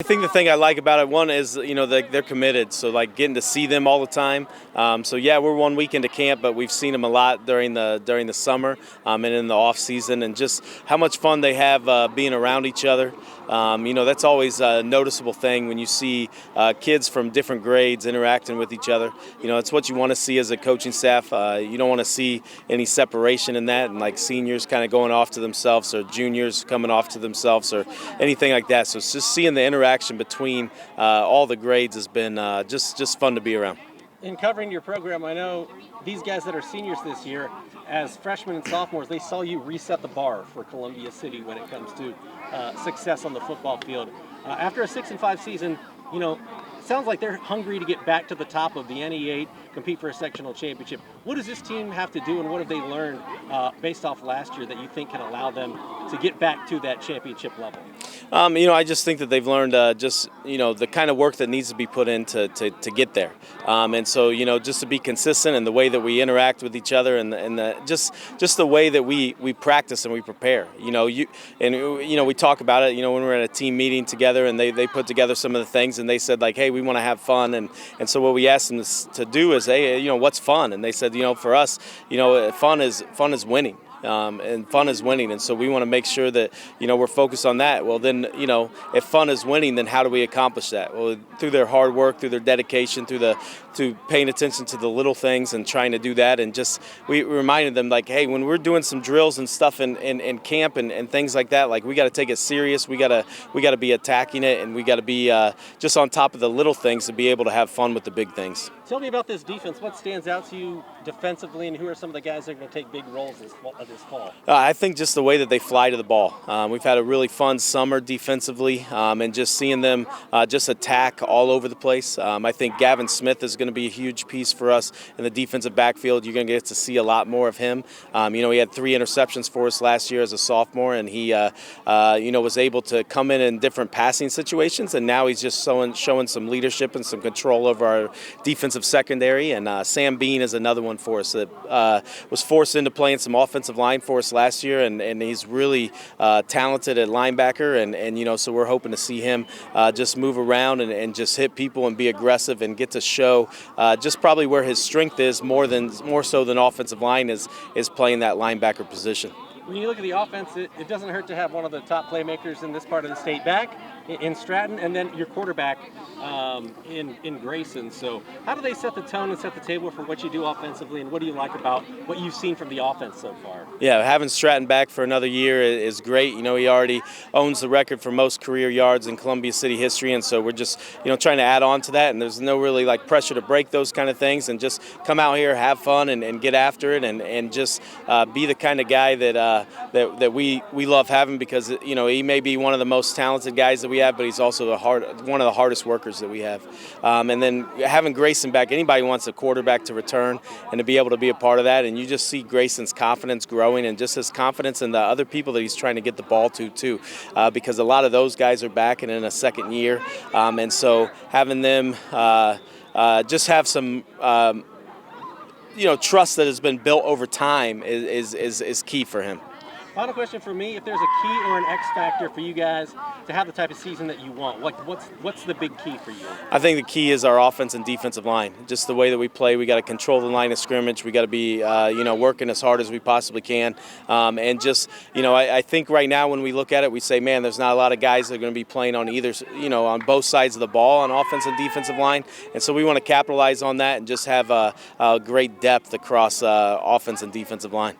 I think the thing I like about it, one is, they're committed. So like getting to see them all the time. So yeah, we're 1 week into camp, but we've seen them a lot during the summer and in the off season, and just how much fun they have being around each other. That's always a noticeable thing when you see kids from different grades interacting with each other. It's what you want to see as a coaching staff. You don't want to see any separation in that, and like seniors kind of going off to themselves or juniors coming off to themselves or anything like that. So it's just seeing the interaction between all the grades has been just fun to be around. In covering your program, I know these guys that are seniors this year, as freshmen and sophomores, they saw you reset the bar for Columbia City when it comes to success on the football field. After a 6-5 season, sounds like they're hungry to get back to the top of the NE8, compete for a sectional championship. What does this team have to do, and what have they learned based off last year that you think can allow them to get back to that championship level? I just think that they've learned the kind of work that needs to be put in to get there. And so, just to be consistent in the way that we interact with each other and just the way that we practice and we prepare. We talk about it, when we're at a team meeting together and they put together some of the things and they said like, hey, we want to have fun. And so what we asked them to do is, hey, what's fun? And they said, for us, fun is winning. And fun is winning, and so we want to make sure that we're focused on that. Well, then if fun is winning, then how do we accomplish that? Well, through their hard work, through their dedication, through paying attention to the little things and trying to do that. And just we reminded them like, hey, when we're doing some drills and stuff in camp and things like that, like we got to take it serious. We got to be attacking it, and we got to be just on top of the little things to be able to have fun with the big things. Tell me about this defense. What stands out to you defensively, and who are some of the guys that are going to take big roles this fall? I think just the way that they fly to the ball. We've had a really fun summer defensively, and just seeing them just attack all over the place. I think Gavin Smith is going to be a huge piece for us in the defensive backfield. You're going to get to see a lot more of him. He had 3 interceptions for us last year as a sophomore, and he was able to come in different passing situations, and now he's just showing some leadership and some control over our defensive secondary. And Sam Bean is another one for us that was forced into playing some offensive line for us last year, and he's really talented at linebacker, and so we're hoping to see him just move around and just hit people and be aggressive and get to show just probably where his strength is more so than offensive line is playing that linebacker position. When you look at the offense, it doesn't hurt to have one of the top playmakers in this part of the state back in Stratton, and then your quarterback in Grayson. So how do they set the tone and set the table for what you do offensively, and what do you like about what you've seen from the offense so far? Yeah, having Stratton back for another year is great. He already owns the record for most career yards in Columbia City history, and so we're just trying to add on to that, and there's no really like pressure to break those kind of things, and just come out here, have fun, and get after it, and just be the kind of guy that we love having, because he may be one of the most talented guys that we have, but he's also one of the hardest workers that we have. And then having Grayson back, anybody wants a quarterback to return and to be able to be a part of that, and you just see Grayson's confidence growing and just his confidence in the other people that he's trying to get the ball to too, because a lot of those guys are back and in a second year, and so having them just have some trust that has been built over time is key for him. Final question for me: if there's a key or an X factor for you guys to have the type of season that you want, what's the big key for you? I think the key is our offense and defensive line. Just the way that we play, we got to control the line of scrimmage. We got to be working as hard as we possibly can, and just I think right now when we look at it, we say, man, there's not a lot of guys that are going to be playing on either on both sides of the ball on offense and defensive line, and so we want to capitalize on that and just have a great depth across offense and defensive line.